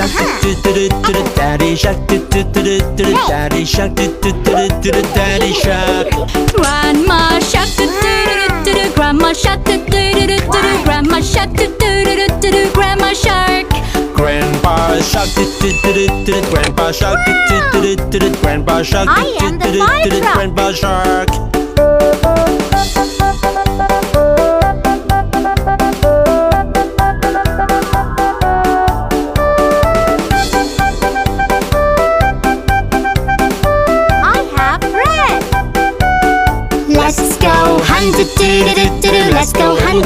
shark, daddy shark, daddy shark, daddy shark. Grandma shark, grandma shark, grandma shark, grandma shark. Grandpa shark, grandpa shark, grandpa shark, I am the fire truck. grandpa shark. I have bread. Let's go hunt, let's go hunt,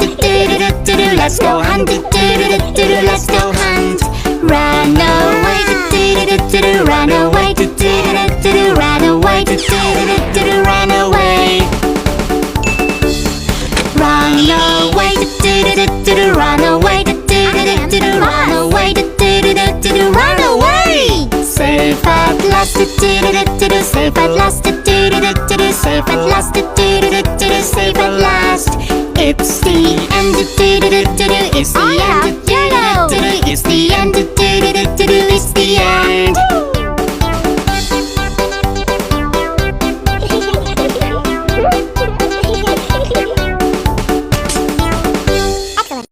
let's go hunt, let's go hunt. Run away, run away, run away, run away. Run away, run away, run away, run away. Safe at last, safe at last, safe at last, safe at last. It's the end, it's the end, it's the end.